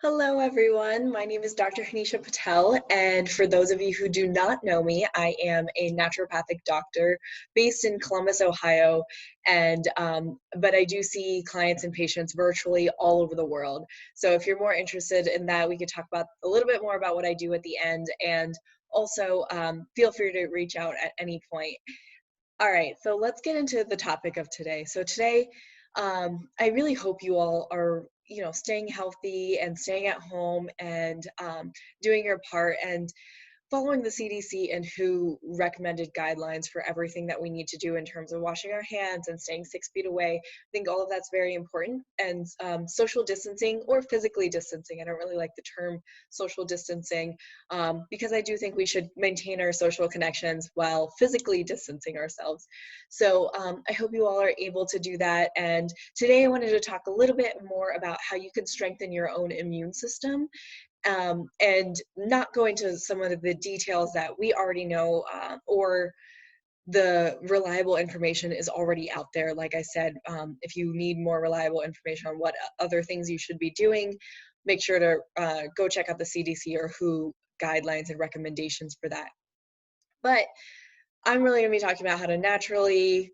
Hello, everyone. My name is Dr. Hanisha Patel, and for those of you who do not know me, I am a naturopathic doctor based in Columbus, Ohio, but I do see clients and patients virtually all over the world. So if you're more interested in that, we could talk about a little bit more about what I do at the end, and also feel free to reach out at any point. All right, so let's get into the topic of today. So today, I really hope you all are, staying healthy and staying at home and doing your part and following the CDC and WHO recommended guidelines for everything that we need to do in terms of washing our hands and staying 6 feet away. I think all of that's very important. And social distancing or physically distancing. I don't really like the term social distancing because I do think we should maintain our social connections while physically distancing ourselves. So I hope you all are able to do that. And today I wanted to talk a little bit more about how you can strengthen your own immune system and not go into some of the details that we already know or the reliable information is already out there. Like I said, if you need more reliable information on what other things you should be doing, make sure to go check out the CDC or WHO guidelines and recommendations for that. But I'm really going to be talking about how to naturally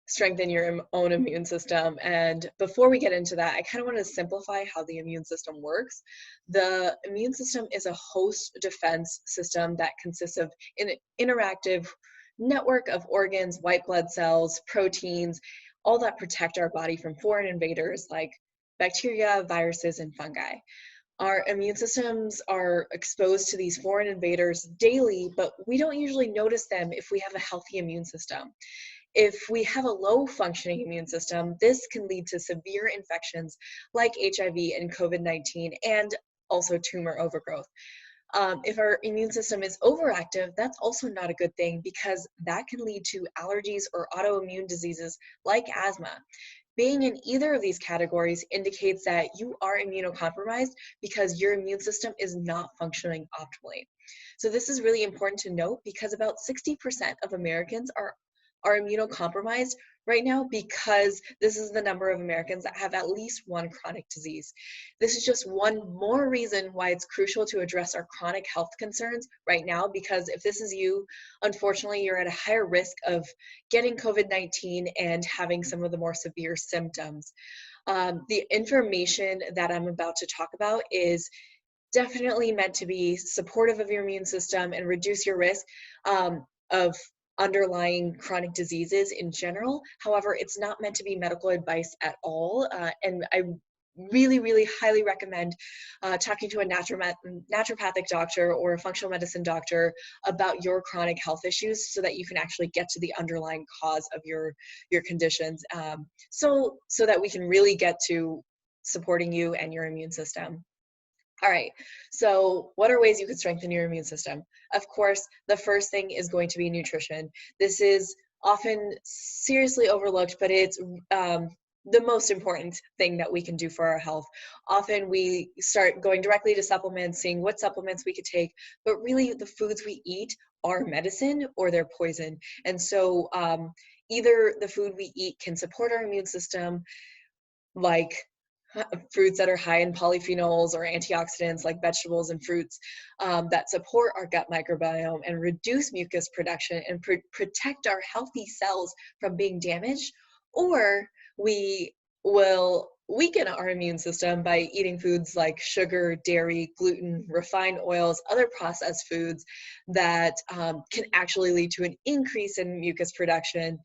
strengthen your own immune system. And before we get into that, I kind of want to simplify how the immune system works. The immune system is a host defense system that consists of an interactive network of organs, white blood cells, proteins, all that protect our body from foreign invaders like bacteria, viruses, and fungi. Our immune systems are exposed to these foreign invaders daily, but we don't usually notice them if we have a healthy immune system. If we have a low functioning immune system, this can lead to severe infections like HIV and COVID-19 and also tumor overgrowth. If our immune system is overactive, that's also not a good thing because that can lead to allergies or autoimmune diseases like asthma. Being in either of these categories indicates that you are immunocompromised because your immune system is not functioning optimally. So this is really important to note because about 60% of Americans are immunocompromised right now because this is the number of Americans that have at least one chronic disease. This is just one more reason why it's crucial to address our chronic health concerns right now, because if this is you, unfortunately, you're at a higher risk of getting COVID-19 and having some of the more severe symptoms. The information that I'm about to talk about is definitely meant to be supportive of your immune system and reduce your risk of underlying chronic diseases in general. However, it's not meant to be medical advice at all. And I really, really highly recommend talking to a naturopathic doctor or a functional medicine doctor about your chronic health issues so that you can actually get to the underlying cause of your conditions so that we can really get to supporting you and your immune system. All right, so what are ways you could strengthen your immune system? Of course, the first thing is going to be nutrition. This is often seriously overlooked, but it's the most important thing that we can do for our health. Often we start going directly to supplements, seeing what supplements we could take, but really the foods we eat are medicine or they're poison. And so either the food we eat can support our immune system, like fruits that are high in polyphenols or antioxidants like vegetables and fruits that support our gut microbiome and reduce mucus production and protect our healthy cells from being damaged, or we will weaken our immune system by eating foods like sugar, dairy, gluten, refined oils, other processed foods that can actually lead to an increase in mucus production,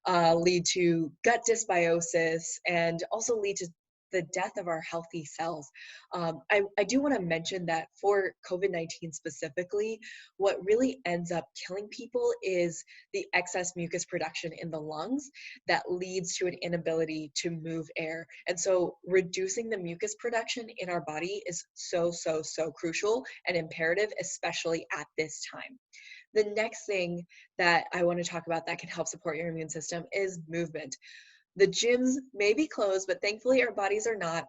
lead to gut dysbiosis, and also lead to the death of our healthy cells. I do want to mention that for COVID-19 specifically, what really ends up killing people is the excess mucus production in the lungs that leads to an inability to move air. And so reducing the mucus production in our body is so crucial and imperative, especially at this time. The next thing that I want to talk about that can help support your immune system is movement. The gyms may be closed, but thankfully our bodies are not,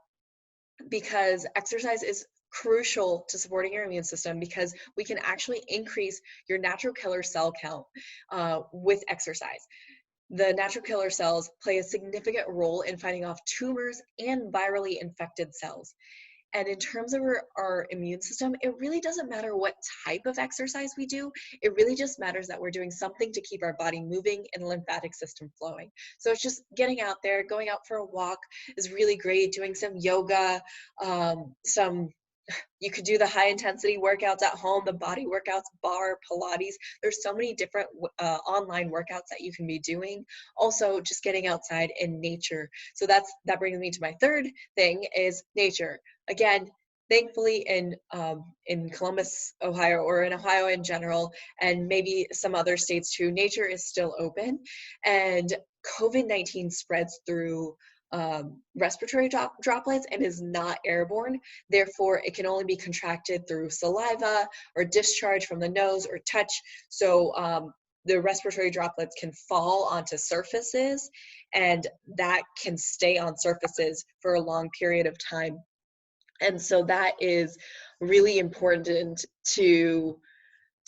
because exercise is crucial to supporting your immune system because we can actually increase your natural killer cell count with exercise. The natural killer cells play a significant role in fighting off tumors and virally infected cells. And in terms of our immune system, it really doesn't matter what type of exercise we do. It really just matters that we're doing something to keep our body moving and the lymphatic system flowing. So it's just getting out there, going out for a walk is really great, doing some yoga, you could do the high intensity workouts at home, the body workouts, bar, Pilates. There's so many different online workouts that you can be doing. Also, just getting outside in nature. So that brings me to my third thing is nature. Again, thankfully in Columbus, Ohio, or in Ohio in general, and maybe some other states too, nature is still open, and COVID-19 spreads through respiratory droplets and is not airborne. Therefore, it can only be contracted through saliva or discharge from the nose or touch. So the respiratory droplets can fall onto surfaces, and that can stay on surfaces for a long period of time. And so that is really important to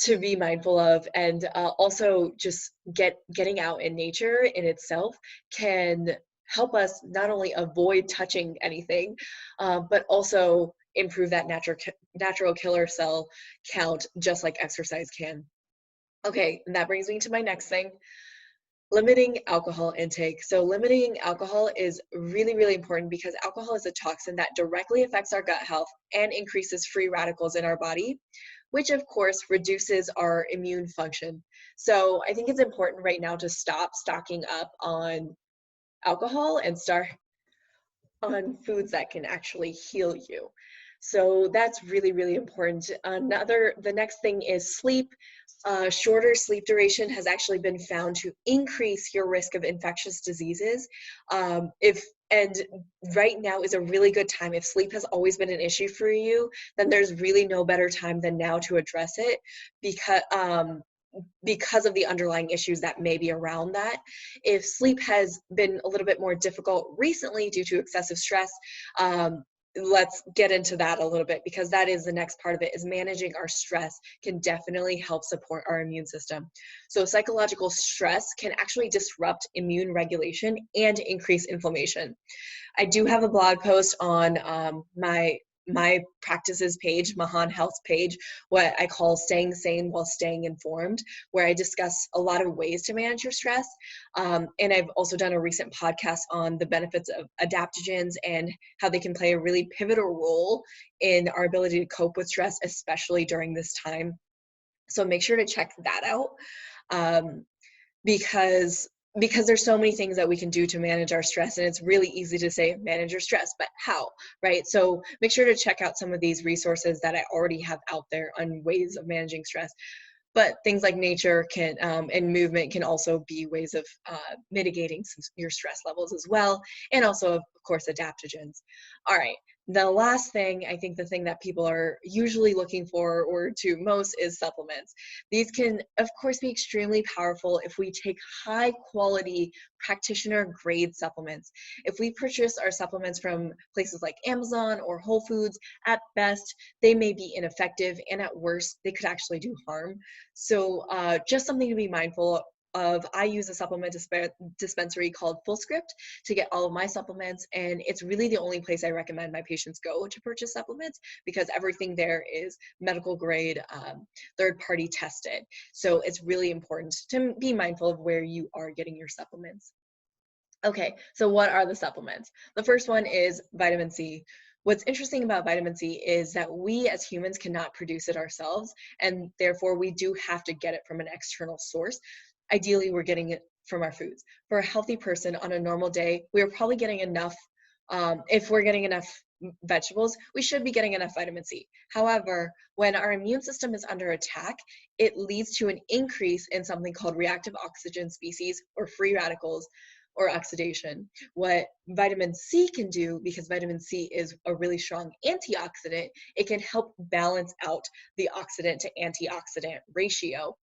be mindful of. And also just getting out in nature in itself can help us not only avoid touching anything, but also improve that natural killer cell count, just like exercise can. Okay, and that brings me to my next thing, limiting alcohol intake. So limiting alcohol is really, really important because alcohol is a toxin that directly affects our gut health and increases free radicals in our body, which of course reduces our immune function. So I think it's important right now to stop stocking up on alcohol and start on foods that can actually heal you. So that's really, really important. The next thing is sleep. Shorter sleep duration has actually been found to increase your risk of infectious diseases. And right now is a really good time. If sleep has always been an issue for you, then there's really no better time than now to address it, because of the underlying issues that may be around that. If sleep has been a little bit more difficult recently due to excessive stress, let's get into that a little bit, because that is the next part of it, is managing our stress can definitely help support our immune system. So psychological stress can actually disrupt immune regulation and increase inflammation. I do have a blog post on my practices page, Mahan Health page, what I call staying sane while staying informed, where I discuss a lot of ways to manage your stress. And I've also done a recent podcast on the benefits of adaptogens and how they can play a really pivotal role in our ability to cope with stress, especially during this time. So make sure to check that out. Because there's so many things that we can do to manage our stress, and it's really easy to say manage your stress, but how, right? So make sure to check out some of these resources that I already have out there on ways of managing stress. But things like nature can and movement can also be ways of mitigating your stress levels as well, and also of course adaptogens. All right, the last thing, I think the thing that people are usually looking for or to most, is supplements. These can of course be extremely powerful if we take high quality practitioner grade supplements. If we purchase our supplements from places like Amazon or Whole Foods, at best they may be ineffective, and at worst they could actually do harm. So just something to be mindful of. I use a supplement dispensary called Fullscript to get all of my supplements, and it's really the only place I recommend my patients go to purchase supplements, because everything there is medical grade, third-party tested. So it's really important to be mindful of where you are getting your supplements. Okay, so what are the supplements? The first one is vitamin C. What's interesting about vitamin C is that we as humans cannot produce it ourselves, and therefore we do have to get it from an external source. Ideally, we're getting it from our foods. For a healthy person on a normal day, we are probably getting enough. If we're getting enough vegetables, we should be getting enough vitamin C. However, when our immune system is under attack, it leads to an increase in something called reactive oxygen species, or free radicals, or oxidation. What vitamin C can do, because vitamin C is a really strong antioxidant, it can help balance out the oxidant to antioxidant ratio.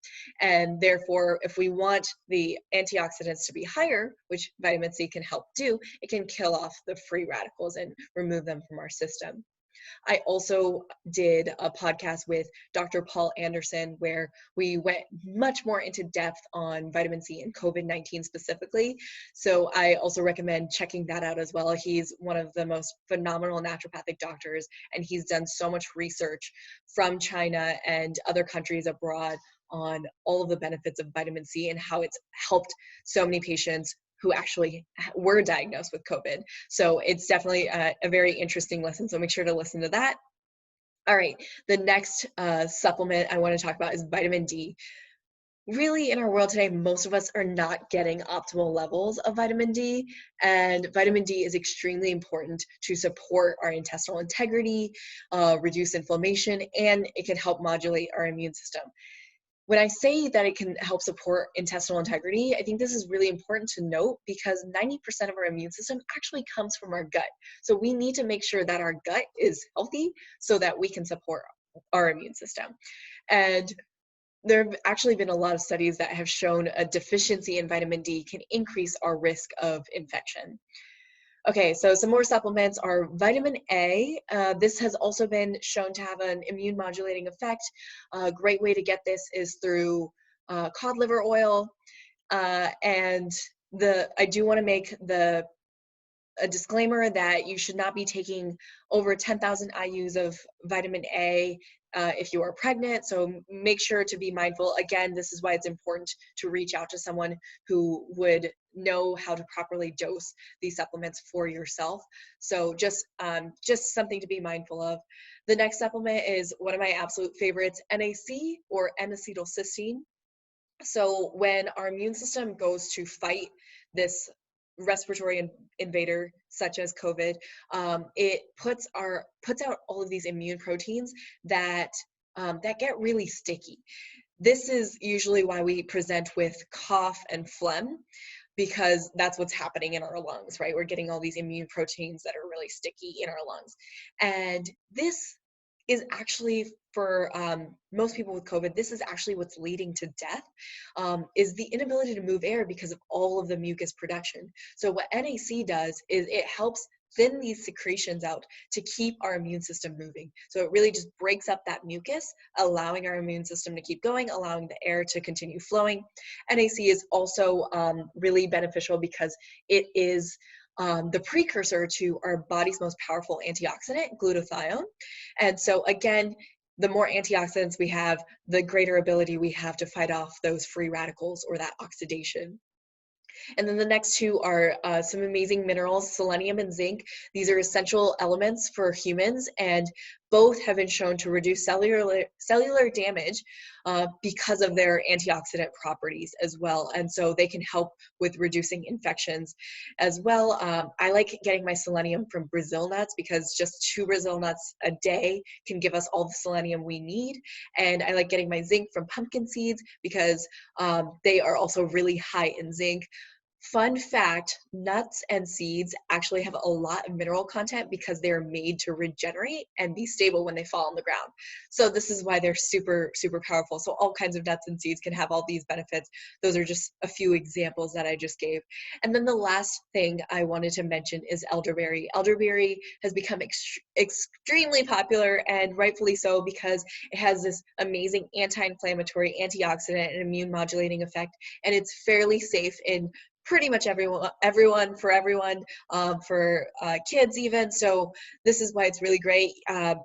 And therefore, if we want the antioxidants to be higher, which vitamin C can help do, it can kill off the free radicals and remove them from our system. I also did a podcast with Dr. Paul Anderson where we went much more into depth on vitamin C and COVID-19 specifically. So I also recommend checking that out as well. He's one of the most phenomenal naturopathic doctors, and he's done so much research from China and other countries abroad on all of the benefits of vitamin C and how it's helped so many patients who actually were diagnosed with COVID. So it's definitely a very interesting listen. So make sure to listen to that. All right, the next supplement I want to talk about is vitamin D. Really, in our world today, most of us are not getting optimal levels of vitamin D, and vitamin D is extremely important to support our intestinal integrity, reduce inflammation, and it can help modulate our immune system. When I say that it can help support intestinal integrity, I think this is really important to note because 90% of our immune system actually comes from our gut. So we need to make sure that our gut is healthy so that we can support our immune system. And there have actually been a lot of studies that have shown a deficiency in vitamin D can increase our risk of infection. Okay, so some more supplements are vitamin A. This has also been shown to have an immune modulating effect. A great way to get this is through cod liver oil. And I do want to make a disclaimer that you should not be taking over 10,000 IUs of vitamin A if you are pregnant. So make sure to be mindful. Again, this is why it's important to reach out to someone who would know how to properly dose these supplements for yourself. So just something to be mindful of. The next supplement is one of my absolute favorites, NAC or N-acetylcysteine. So when our immune system goes to fight this respiratory invader such as COVID, it puts out all of these immune proteins that get really sticky. This is usually why we present with cough and phlegm, because that's what's happening in our lungs, right? We're getting all these immune proteins that are really sticky in our lungs. And this is actually for most people with COVID, this is actually what's leading to death, is the inability to move air because of all of the mucus production. So what NAC does is it helps thin these secretions out to keep our immune system moving. So it really just breaks up that mucus, allowing our immune system to keep going, allowing the air to continue flowing. NAC is also really beneficial because it is the precursor to our body's most powerful antioxidant, glutathione. And so again, the more antioxidants we have, the greater ability we have to fight off those free radicals or that oxidation. And then the next two are some amazing minerals, selenium and zinc. These are essential elements for humans, and both have been shown to reduce cellular damage because of their antioxidant properties as well. And so they can help with reducing infections as well. I like getting my selenium from Brazil nuts because just 2 Brazil nuts a day can give us all the selenium we need. And I like getting my zinc from pumpkin seeds because they are also really high in zinc. Fun fact, nuts and seeds actually have a lot of mineral content because they're made to regenerate and be stable when they fall on the ground. So this is why they're super, super powerful. So all kinds of nuts and seeds can have all these benefits. Those are just a few examples that I just gave. And then the last thing I wanted to mention is elderberry. Elderberry has become extremely popular, and rightfully so, because it has this amazing anti-inflammatory, antioxidant, and immune modulating effect, and it's fairly safe in pretty much everyone, for kids even. So this is why it's really great.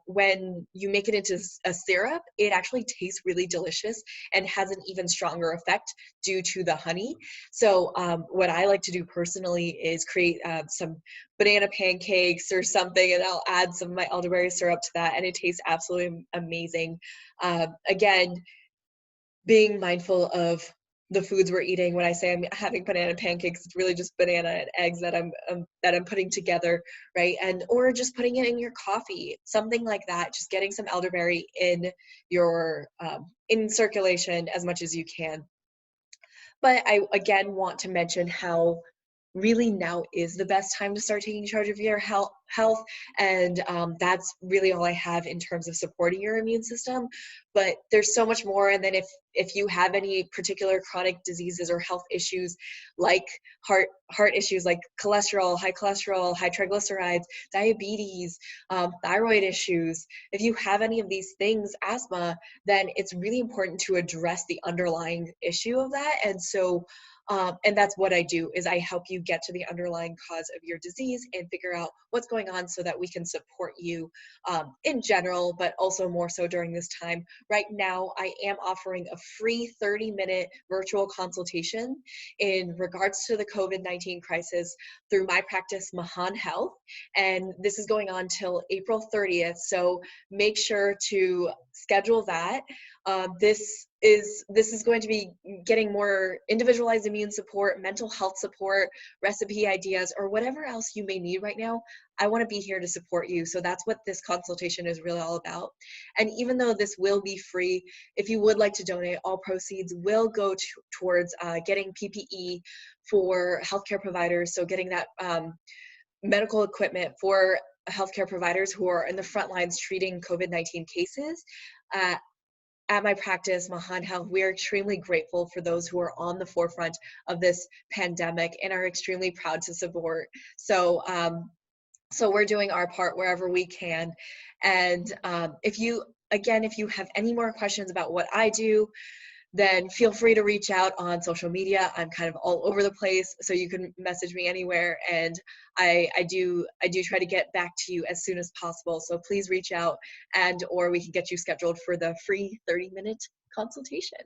When you make it into a syrup, it actually tastes really delicious and has an even stronger effect due to the honey. So what I like to do personally is create some banana pancakes or something, and I'll add some of my elderberry syrup to that, and it tastes absolutely amazing. Again, being mindful of the foods we're eating. When I say I'm having banana pancakes, it's really just banana and eggs that I'm putting together, right? And or just putting it in your coffee, something like that. Just getting some elderberry in your in circulation as much as you can. But I again want to mention how really now is the best time to start taking charge of your health. And that's really all I have in terms of supporting your immune system. But there's so much more. And then if you have any particular chronic diseases or health issues, like heart issues like high cholesterol, high triglycerides, diabetes, thyroid issues, if you have any of these things, asthma, then it's really important to address the underlying issue of that. And so and that's what I do, is I help you get to the underlying cause of your disease and figure out what's going on so that we can support you in general, but also more so during this time. Right now, I am offering a free 30-minute virtual consultation in regards to the COVID-19 crisis through my practice, Mahan Health. And this is going on till April 30th. So make sure to schedule that. This is going to be getting more individualized immune support, mental health support, recipe ideas, or whatever else you may need right now. I want to be here to support you. So that's what this consultation is really all about. And even though this will be free, if you would like to donate, all proceeds will go towards getting PPE for healthcare providers. So getting that medical equipment for healthcare providers who are in the front lines treating COVID-19 cases. At my practice, Mahan Health, we are extremely grateful for those who are on the forefront of this pandemic and are extremely proud to support. So, so we're doing our part wherever we can. And if you have any more questions about what I do, then feel free to reach out on social media. I'm kind of all over the place, so you can message me anywhere, and I do try to get back to you as soon as possible. So please reach out, and or we can get you scheduled for the free 30-minute consultation.